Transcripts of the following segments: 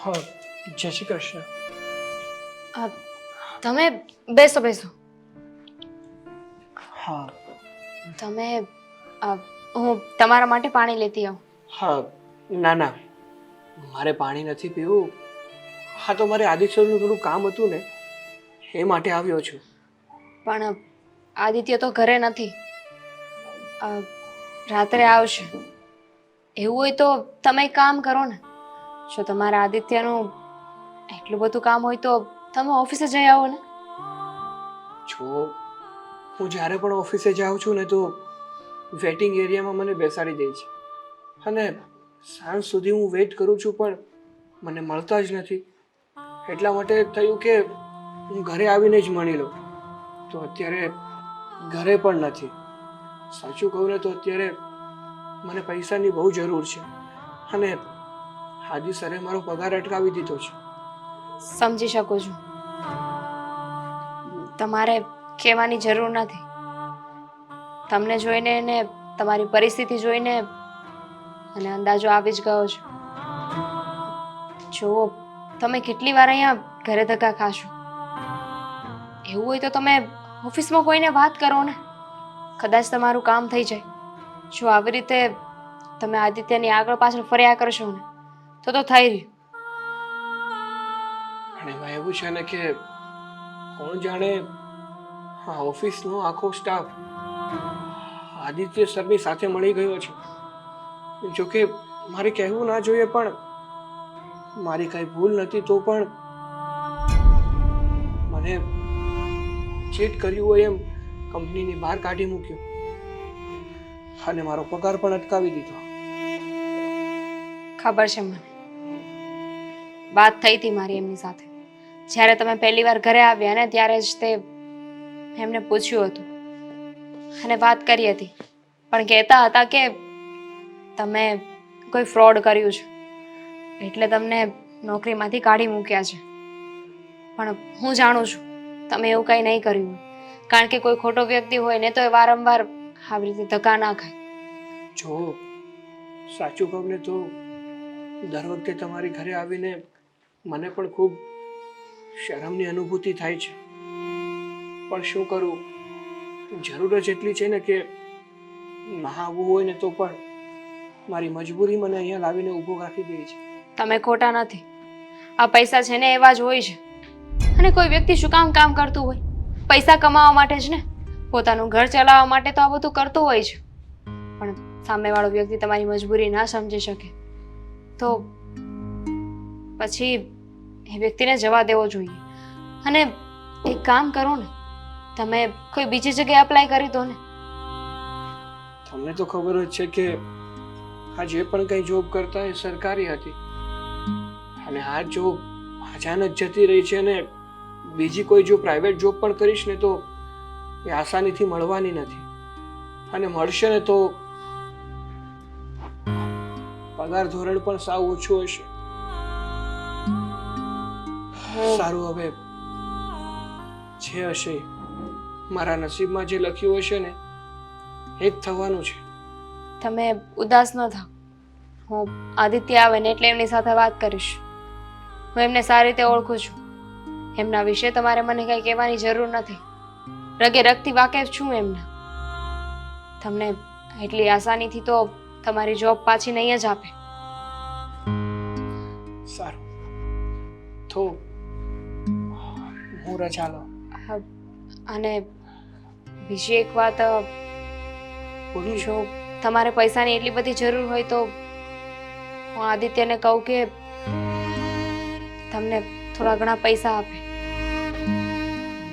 હા, જય શ્રી કૃષ્ણ. અ, તમે બેસો બેસો. હા તમે હું તમારા માટે પાણી લેતી આવું. હા, ના ના, મારે પાણી નથી પીવું. હા, તો મારે આદિત્યનું થોડું કામ હતું ને, એ માટે આવ્યો છું. પણ આદિત્ય તો ઘરે નથી. અ, રાત્રે આવશે. એવું હોય તો તમે એક કામ કરો ને, જો તમારા આદિત્યનું એટલું બધું કામ હોય તો તમે ઓફિસે જઈ આવો ને. જો હું જ્યારે પણ ઓફિસે જાઉં છું ને તો વેટિંગ એરિયામાં મને બેસાડી દે છે, અને સાંજ સુધી હું વેઇટ કરું છું પણ મને મળતા જ નથી. એટલા માટે થયું કે હું ઘરે આવીને જ મળી લઉં. તો અત્યારે ઘરે પણ નથી. સાચું કહું ને તો અત્યારે મને પૈસાની બહુ જરૂર છે, અને હાજી સરે મારો પગાર અટકાવી દીધો છે. સમજી શકું છું. તમારે કહેવાની જરૂર નથી. તમને જોઈને ને તમારી પરિસ્થિતિ જોઈને અને અંદાજો આવી જ ગયો છે. જુઓ, તમે કેટલી વાર અહીંયા ઘરે ધક્કા ખાશો. એવું હોય તો તમે ઓફિસમાં કોઈને વાત કરો ને, કદાચ તમારું કામ થઈ જાય. જો આવી રીતે તમે આદિત્યની આગળ પાછળ ફર્યા કરશો ને તો થઈ રહ્યું. અને એમાં એવું છે ને કે કોણ જાણે હા, ઓફિસનો આખો સ્ટાફ આદિત્ય સરની સાથે મળી ગયો છે. જોકે મારે કહેવું ના જોઈએ, પણ મારી કઈ ભૂલ નથી તો પણ મને ચીટ કર્યું હોય એમ કંપનીની બહાર કાઢી મૂક્યો, અને મારો પગાર પણ અટકાવી દીધો. ખબર છે મને. વાત થઈ હતી મારી એમની સાથે. જ્યારે તમે પહેલી વાર ઘરે આવ્યા ને ત્યારે જ તે એમને પૂછ્યું હતું અને વાત કરી હતી. પણ કહેતા હતા કે તમે કોઈ ફ્રોડ કર્યું છે એટલે તમને નોકરીમાંથી કાઢી મૂક્યા છે. પણ હું જાણું છું તમે એવું કંઈ નહીં કર્યું હોય, કારણ કે કોઈ ખોટો વ્યક્તિ હોય ને તો એ વારંવાર આવી રીતે ધક્કા ના ખાય. જો સાચું કહું ને તો દર વખતે તમારી ઘરે આવીને મને પણ ખૂબ શરમની અનુભૂતિ થાય છે. પણ શું કરું, જરૂર જ એટલી છે ને કે ના આવવું હોય ને તો પણ મારી મજબૂરી મને અહીંયા લાવીને ઊભો રાખી દે છે. તમે ખોટા નથી. આ પૈસા છે ને એવા જ હોય છે. અને કોઈ વ્યક્તિ શું કામ કરતું હોય? પૈસા કમાવા માટે જ ને. પોતાનું ઘર ચલાવવા માટે તો આ બધું કરતું હોય છે. પણ સામેવાળો વ્યક્તિ તમારી મજબૂરી ના સમજી શકે તો પછી એ વ્યક્તિને જવા દેવો જોઈએ. અને એક કામ કરો ને, તમે કોઈ બીજી જગ્યાએ અપ્લાય કરી દો ને. તમને તો ખબર જ છે કે આ જે પણ કંઈ જોબ કરતા એ સરકારી હતી, અને આ જોબ અચાનક જતી રહી છે, અને બીજી કોઈ જો પ્રાઇવેટ જોબ પણ કરીશ ને તો એ આસાનીથી મળવાની નથી. અને મળશે ને તો પગાર ધોરણ પણ સાવ ઓછું હશે. સારું, હવે જે હશે મારા નસીબમાં જે લખ્યું હશે ને એ જ થવાનું છે. તમે ઉદાસ ન થાઓ. હું આદિત્ય આવે ને એટલે એમની સાથે વાત કરીશ. હું એમને સારી રીતે ઓળખું છું. એમના વિશે તમારે મને કંઈ કહેવાની જરૂર નથી. રગે રગથી વાકેફ છું એમના. તમને એટલી આસાનીથી તો તમારી જોબ પાછી નહીં જ આપે. સારું, તો હું રજા લઉં. અને બીજી એક વાત, બોલું જો તમારે પૈસાની એટલી બધી જરૂર હોય તો હું આદિત્યને કહું કે તમને થોડા ઘણા પૈસા આપે.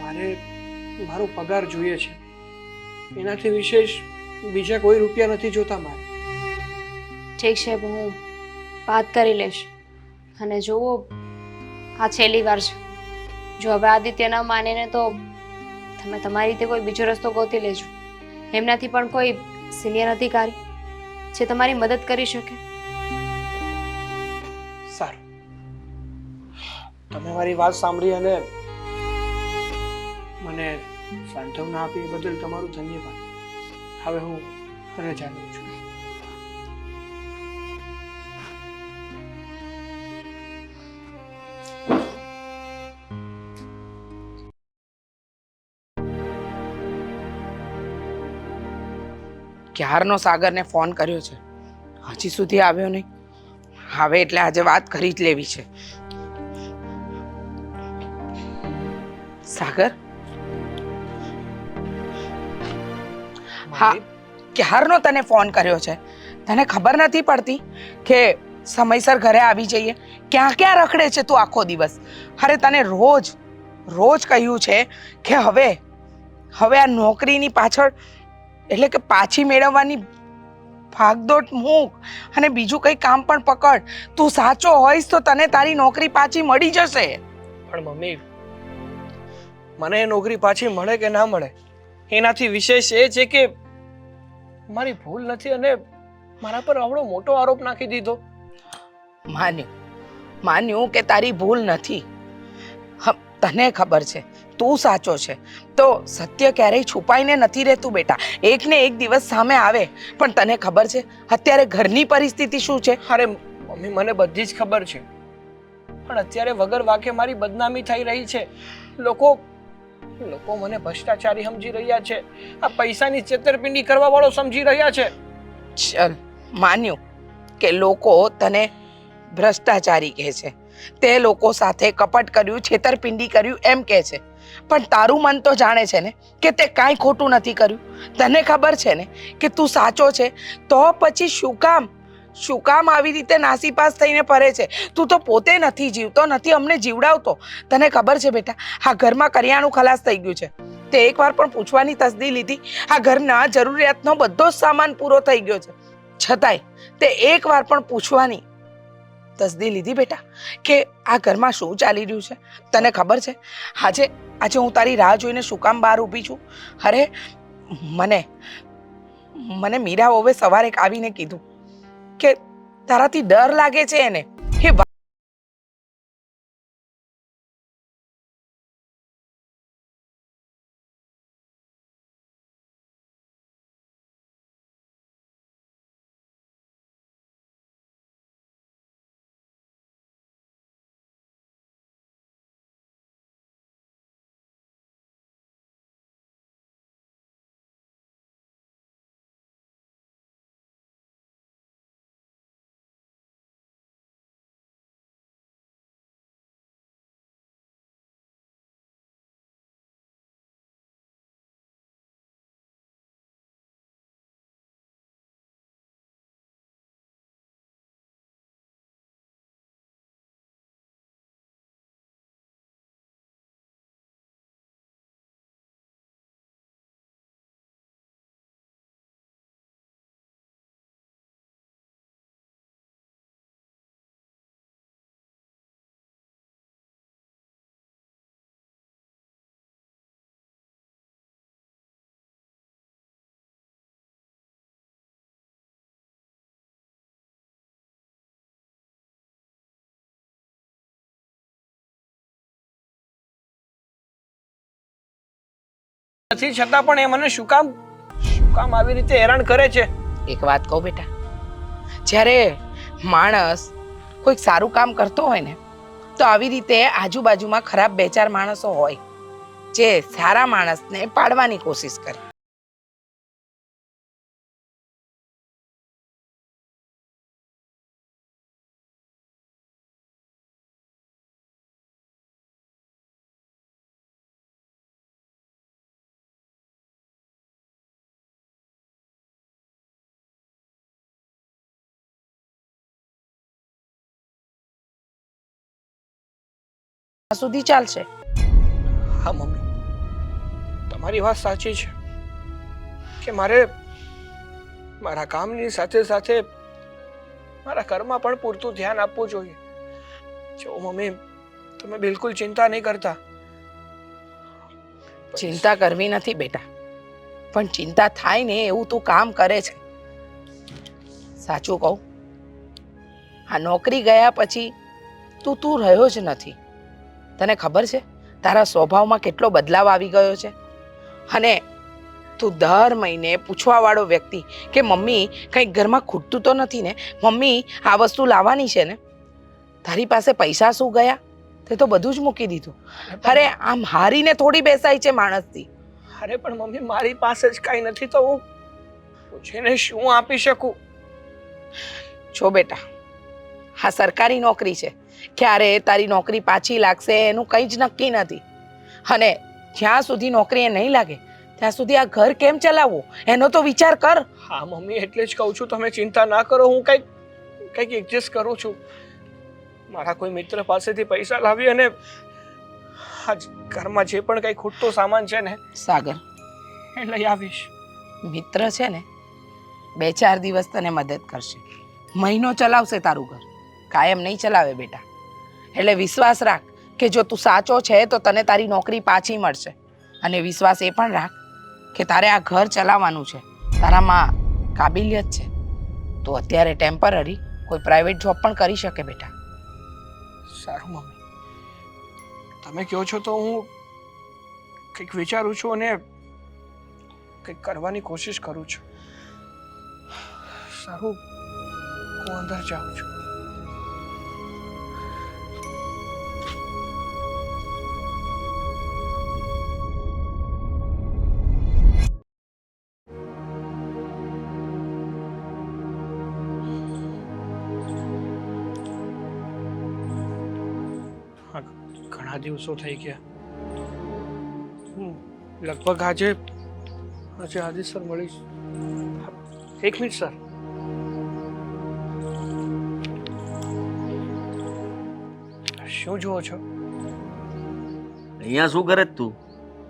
મારે મારો પગાર જોઈએ છે, એનાથી વિશેષ બીજા કોઈ રૂપિયા નથી જોતા મારે. ઠીક છે, હું વાત કરી લઈશ. અને જુઓ, આ છેલ્લી વાર છે. જો હવે આદિત્ય ન માને ને તો તમે તમારી રીતે કોઈ બીજો રસ્તો ગોતી લેજો. એમનાથી પણ કોઈ સિનિયર અધિકારી જે તમારી મદદ કરી શકે. સારું, તમે મારી વાત સાંભળી અને મને સાંત્વના આપી એ બદલ તમારું ધન્યવાદ. હવે હું રજા લઉં છું. ક્યારનો સાગરને ફોન કર્યો છે, હજી સુધી આવ્યો નહીં. હવે એટલે આજે વાત કરી જ લેવી છે. સાગર, હા, ક્યારનો તને ફોન કર્યો છે? તને ખબર નથી પડતી કે સમયસર ઘરે આવી જઈએ? ક્યાં ક્યાં રખડે છે તું આખો દિવસ? અરે તને રોજ કહ્યું છે કે હવે આ નોકરીની પાછળ એટલે કે પાછી મેળવવાની ભાગદોડ મૂક અને બીજું કંઈ કામ પણ પકડ. તું સાચો હોઈશ તો તને તારી નોકરી પાછી મળી જશે. પણ મમ્મી, મને એ નોકરી પાછી મળે કે ના મળે એનાથી વિશેષ એ છે કે મારી ભૂલ નથી અને મારા પર આવડો મોટો આરોપ નાખી દીધો. માન્યું કે તારી ભૂલ નથી. તને ખબર છે તું સાચો છે તો સત્ય ક્યારેય છુપાઈને નથી રહેતું બેટા. એક ને એક દિવસ સામે આવે. પણ તને ખબર છે અત્યારે ઘરની પરિસ્થિતિ શું છે? અરે મમ્મી, મને બધી જ ખબર છે, પણ અત્યારે વગર વાકે મારી બદનામી થઈ રહી છે. લોકો મને ભ્રષ્ટાચારી સમજી રહ્યા છે, આ પૈસાની છેતરપિંડી કરવા વાળો સમજી રહ્યા છે. ચલ, માન્યું કે લોકો તને ભ્રષ્ટાચારી કહે છે, તે લોકો સાથે કપટ કર્યું, છેતરપિંડી કર્યું એમ કહે છે, પણ તારું મન તો જાણે છે ને કે તે કાંઈ ખોટું નથી કર્યું. તને ખબર છે ને કે તું સાચો છે, તો પછી શું કામ આવી રીતે નાસીપાસ થઈને ફરે છે? તું તો પોતે નથી જીવતો, નથી અમને જીવડાવતો. તને ખબર છે બેટા, આ ઘરમાં કરિયાણું ખલાસ થઈ ગયું છે. તે એકવાર પણ પૂછવાની તસદી લીધી? આ ઘરના જરૂરિયાતનો બધો જ સામાન પૂરો થઈ ગયો છે, છતાંય તે એકવાર પણ પૂછવાની તસદી લીધી બેટા કે આ ઘરમાં શું ચાલી રહ્યું છે? તને ખબર છે આજે હું તારી રાહ જોઈને શું કામ બહાર ઊભી છું? અરે મને મીરા વહુએ સવારે આવીને કીધું કે તારાથી ડર લાગે છે એને. નથી છતાં પણ એ મને શું કામ આવી રીતે હેરાન કરે છે? એક વાત કહું બેટા, જ્યારે માણસ કોઈક સારું કામ કરતો હોય ને તો આવી રીતે આજુબાજુમાં ખરાબ બે ચાર માણસો હોય જે સારા માણસને પાડવાની કોશિશ કરે. સુધી ચાલશે. હા મમ્મી, તમારી વાત સાચી છે કે મારે મારા કામની સાથે સાથે મારા ઘરમાં પણ પૂરતું ધ્યાન આપવું જોઈએ. જો મમ્મી, તમે બિલકુલ ચિંતા નહીં કરતા. ચિંતા કરવી નથી બેટા, પણ ચિંતા થાય ને એવું તું કામ કરે છે. સાચું કહું, આ નોકરી ગયા પછી તું રહ્યો જ નથી. તને ખબર છે તારા સ્વભાવમાં કેટલો બદલાવ આવી ગયો છે? અને તું દર મહિને પૂછવાવાળો વ્યક્તિ કે મમ્મી કંઈક ઘરમાં ખૂટતું તો નથી ને, મમ્મી આ વસ્તુ લાવવાની છે ને, તારી પાસે પૈસા શું ગયા? તે તો બધું જ મૂકી દીધું. અરે આમ હારીને થોડી બેસાય છે માણસથી. અરે પણ મમ્મી, મારી પાસે જ કાંઈ નથી તો પૂછીને શું આપી શકું? જો બેટા, હા સરકારી નોકરી છે, ક્યારે તારી નોકરી પાછી લાગશે એનું કંઈ જ નક્કી નથી. અને જ્યાં સુધી નોકરી એ નહીં લાગે ત્યાં સુધી આ ઘર કેમ ચલાવવું એનો તો વિચાર કર. હા મમ્મી, એટલે જ કહું છું તમે ચિંતા ના કરો, હું કંઈક એડજસ્ટ કરું છું. મારા કોઈ મિત્ર પાસેથી પૈસા લાવી અને આ ઘરમાં જે પણ કંઈ ખૂટતો સામાન છે ને સાગર, એ લઈ આવીશ. મિત્ર છે ને 2-4 દિવસ તને મદદ કરશે, મહિનો ચલાવશે તારું ઘર, કાયમ નહીં ચલાવે બેટા. એટલે વિશ્વાસ રાખ કે જો તું સાચો છે તો તને તારી નોકરી પાછી મળશે. અને વિશ્વાસ એ પણ રાખ કે તારે આ ઘર ચલાવવાનું છે, તારામાં કાબિલિયત છે, તો અત્યારે ટેમ્પરરી કોઈ પ્રાઇવેટ જોબ પણ કરી શકે બેટા. સારું મમ્મી, તમે કહો છો તો હું કંઈક વિચારું છું અને કંઈક કરવાની કોશિશ કરું છું. સારું, હું અંદર જાઉં છું. ઘણા દિવસો થઈ ગયા. હું લગભગ આજે આદિ સર મળીશ. એક મિનિટ સર. શું જુઓ છો? અહીંયા શું કરે તું?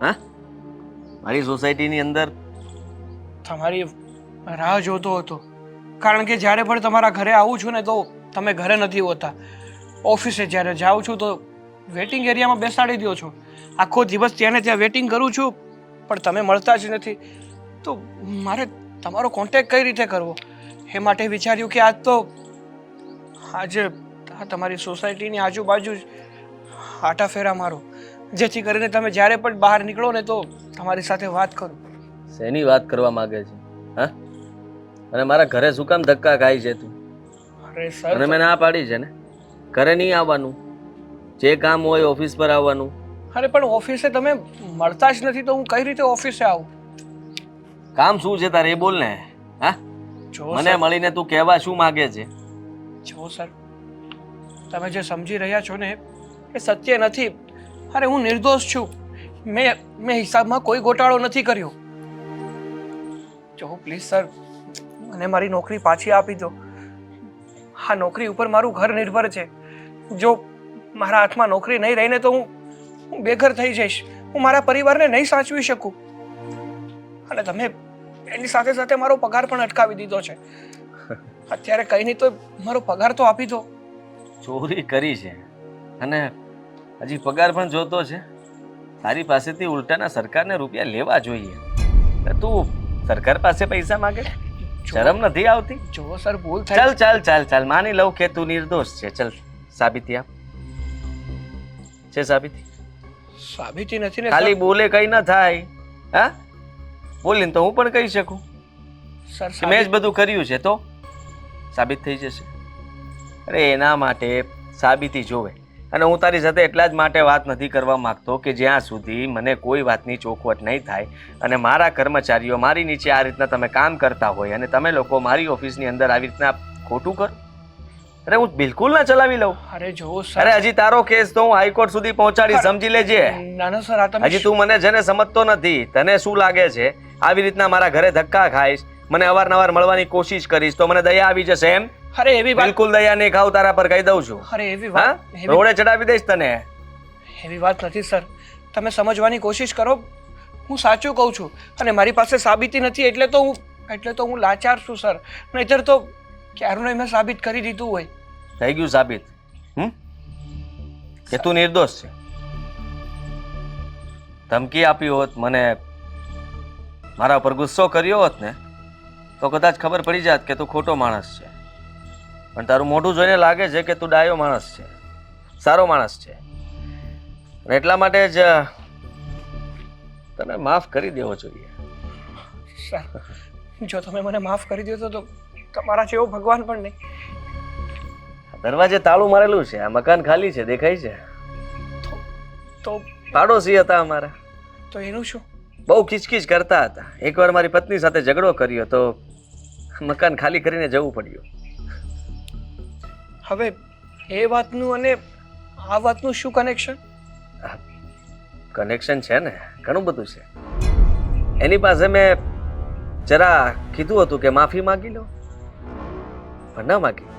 હા, મારી સોસાયટીની અંદર તમારી રાહ જોતો હતો, કારણ કે જ્યારે પણ તમારા ઘરે આવું છું ને તો તમે ઘરે નથી હોતા. ઓફિસે જ્યારે જાઉં છું તો વેટિંગ એરિયામાં બેસાડી દો છો. આખો દિવસ ત્યાં ને ત્યાં વેટિંગ કરું છું પણ તમે મળતા જ નથી. તો મારે તમારો કોન્ટેક્ટ કઈ રીતે કરવો એ માટે વિચાર્યું કે આજે તમારી સોસાયટીની આજુબાજુ આટા ફેરા મારો, જેથી કરીને તમે જ્યારે પણ બહાર નીકળો ને તો તમારી સાથે વાત કરું. શેની વાત કરવા માંગે છે? હા, અને મારા ઘરે શું કામ ધક્કા ખાય છે તું? અરે અને સર, મેં ના પાડી છે ને, ઘરે નહીં આવવાનું, જે કામ હોય ઓફિસ પર આવવાનું. અરે પણ ઓફિસે તમે મળતા જ નથી તો હું કઈ રીતે ઓફિસે આવું? કામ શું છે તારે એ બોલ ને. હા, જો મને મળીને તું કહેવા શું માંગે છે? જો સર, તમે જે સમજી રહ્યા છો ને એ સત્ય નથી. અરે હું નિર્દોષ છું. મેં હિસાબમાં કોઈ ગોટાળો નથી કર્યો. જો પ્લીઝ સર, મને મારી નોકરી પાછી આપી દો. આ નોકરી ઉપર મારું ઘર નિર્ભર છે. જો મારા હાથમાં નોકરી નહીં રહીને તો હું બેઘર થઈ જઈશ. હું મારા પરિવારને નહીં સાચવી શકું. અને તમે એની સાથે સાથે મારો પગાર પણ અટકાવી દીધો છે. અત્યારે કંઈ નહીં તો મારો પગાર તો આપી દો. ચોરી કરી છે અને હજી પગાર પણ જોતો છે? તારી પાસેથી ઉલટાના સરકારને રૂપિયા લેવા જોઈએ. તું સરકાર પાસે પૈસા માંગે? શરમ નથી આવતી? જો સર, ભૂલ થાય. ચાલ માની લઉં કે તું નિર્દોષ છે. ચાલ સાબિતી આપ. છે સાબિતી? સાબિતી નથી ને ખાલી બોલે કઈ ના થાય. હા, બોલીને તો હું પણ કહી શકું સર. કે મેં જ બધું કર્યું છે તો સાબિત થઈ જશે. અરે એના માટે સાબિતી જોવે. અને હું તારી સાથે એટલા જ માટે વાત નથી કરવા માંગતો કે જ્યાં સુધી મને કોઈ વાતની ચોખવટ નહીં થાય અને મારા કર્મચારીઓ મારી નીચે આ રીતના તમે કામ કરતા હોય અને તમે લોકો મારી ઓફિસની અંદર આવી રીતના ખોટું કરો, અરે હું બિલકુલ ના ચલાવી લઉં. અરે જો સર, અરે હજી તારો કેસ તો હું હાઈકોર્ટ સુધી પહોંચાડી, સમજી લેજે. ના ના સર, આ તમે હજી તું મને જેને સમજતો નથી. તને શું લાગે છે આવી રીતના મારા ઘરે ધક્કા ખાઈશ, મને અવારનવાર મળવાની કોશિશ કરીશ તો મને દયા આવી જશે એમ? અરે એવી વાત, બિલકુલ દયા નહીં ખાવ તારા પર, કહી દઉં છું. અરે એવી હા, વાત, રોડે ચડાવી દઈશ તને. એવી વાત નથી સર. તમે સમજવાની કોશિશ કરો. હું સાચું કહું છું અને મારી પાસે સાબિતી નથી એટલે તો હું લાચાર છું સર. નહીતર તો ક્યારનું મેં સાબિત કરી દીધું હોય. થઈ ગયું સાબિત કે તું નિર્દોષ છે? ધમકી આપી હોત, મને મારા પર ગુસ્સો કર્યો હોત ને તો કદાચ ખબર પડી જાત કે તું ખોટો માણસ છે. પણ તારું મોઢું જોઈને લાગે છે કે તું ડાયો માણસ છે, સારો માણસ છે. અને એટલા માટે જ તને માફ કરી દેવો જોઈએ. સર, જો તમે મને માફ કરી દો તો તમારા જેવો ભગવાન પણ નહીં. દરવાજે તાળું મારેલું છે, આ મકાન ખાલી છે, દેખાય છે. તો પાડોશી હતા અમારા, તો એનું શું? બહુ ખીચખીચ કરતા હતા. એકવાર મારી પત્ની સાથે ઝઘડો કર્યો તો મકાન ખાલી કરીને જવું પડ્યું. હવે એ વાતનું અને આ વાતનું શું કનેક્શન? કનેક્શન છે ને, ઘણું બધું છે. એની પાસે મેં જરા કીધું હતું કે માફી માગી લો, પણ ના માગી.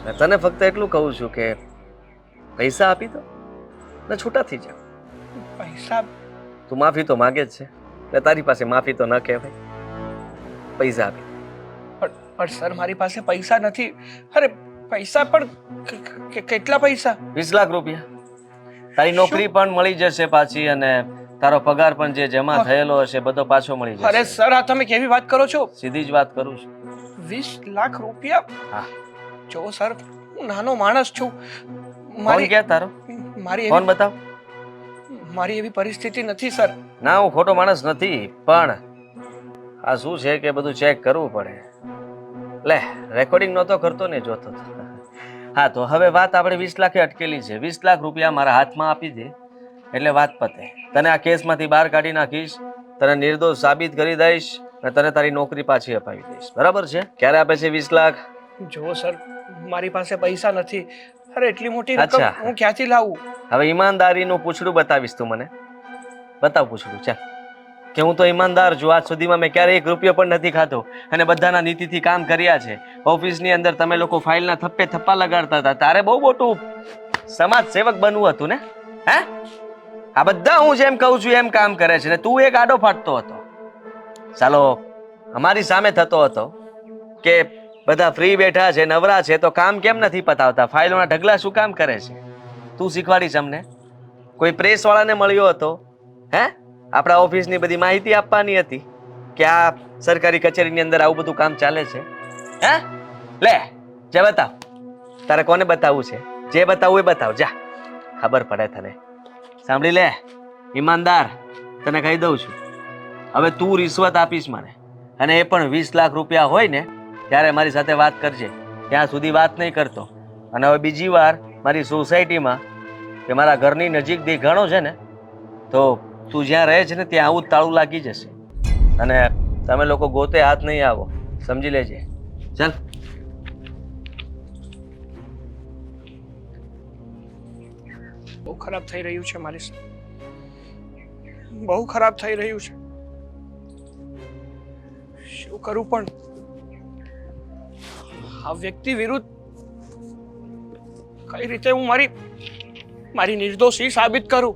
મેં તને ફક્ત એટલું કહું છું કે પૈસા આપી દો ને છૂટા થઈ જાઓ. પૈસા? તું માફી તો માગે જ છે એટલે તારી પાસે માફી તો ન કહેવાય. પૈસા આપી દો. પણ સર મારી પાસે પૈસા નથી. અરે પૈસા પણ કેટલા પૈસા? 20 લાખ રૂપિયા. તારી નોકરી પણ મળી જશે પાછી અને તારો પગાર પણ જે જમા થયેલો હશે બધો પાછો મળી જશે. અરે સર આ તમે કેવી વાત કરો છો? સીધી જ વાત કરું છું. 20 લાખ રૂપિયા? હા. જો સર હું નાનો માણસ છું. ફોન ક્યાં તારો? ફોન બતાવ. મારી એવી પરિસ્થિતિ નથી સર. ના, હું ખોટો માણસ નથી, પણ આ શું છે કે બધું ચેક કરવું પડે. લે, રેકોર્ડિંગ નહોતો કરતો ને, જોતો તો. હા, તો હવે વાત આપણે 20 લાખે અટકેલી છે. 20 લાખ રૂપિયા મારા હાથમાં આપી દે એટલે વાત પતે. તને આ કેસમાંથી બહાર કાઢી નાખીશ, તને નિર્દોષ સાબિત કરી દઈશ અને તને તારી નોકરી પાછી અપાવી દઈશ. બરાબર છે? ક્યારે આપે છે 20 લાખ? જો સર મારી પાસે પૈસા નથી. અરે એટલી મોટી રકમ હું ક્યાંથી લાવું? હવે ઈમાનદારીનું પૂછડું બતાવીશ તું મને? બતાવ પૂછડું. ચાલ, કે હું તો ઈમાનદાર છું. આજ સુધીમાં મેં ક્યારે 1 રૂપિયો પણ નથી ખાધો અને બધાના નીતિથી કામ કર્યા છે. ઓફિસની અંદર તમે લોકો ફાઇલના થપ્પે થપ્પા લગાડતા હતા. તારે બહુ મોટું સમાજ સેવક બનવું હતું ને? હે? આ બધા હું જેમ કહું છું એમ કામ કરે છે ને તું એક આડો ફાટતો હતો. ચાલો, અમારી સામે થતો હતો કે બધા ફ્રી બેઠા છે, નવરા છે, તો કામ કેમ નથી પતાવતા? ફાઇલોના ઢગલા શું કામ કરે છે? તું શીખવાડીશ અમને? કોઈ પ્રેસ વાળાને મળ્યો હતો? હે? આપણા ઓફિસની બધી માહિતી આપવાની હતી કે આ સરકારી કચેરીની અંદર આવું બધું કામ ચાલે છે. હે? લે, જે બતાવ. તારે કોને બતાવવું છે? જે બતાવવું એ બતાવ. જા, ખબર પડે તને. સાંભળી લે ઈમાનદાર, તને કહી દઉં છું, હવે તું રિશ્વત આપીશ મને અને એ પણ 20 લાખ રૂપિયા હોય ને ત્યારે મારી સાથે વાત કરજે. ત્યાં સુધી વાત નહીં કરતો. અને હવે બીજી વાર મારી સોસાયટીમાં કે મારા ઘરની નજીક દેખાણો છે ને તો તું જ્યાં રહે છે ને ત્યાં આવું જ તાળું લાગી જશે અને તમે લોકો ગોતે હાથ નહીં આવો. સમજી લેજે. ચાલ. બહુ ખરાબ થઈ રહ્યું છે મારી સાથે. બહુ ખરાબ થઈ રહ્યું છે. શું કરું પણ આ વ્યક્તિ વિરુદ્ધ કઈ રીતે હું મારી નિર્દોષી સાબિત કરું?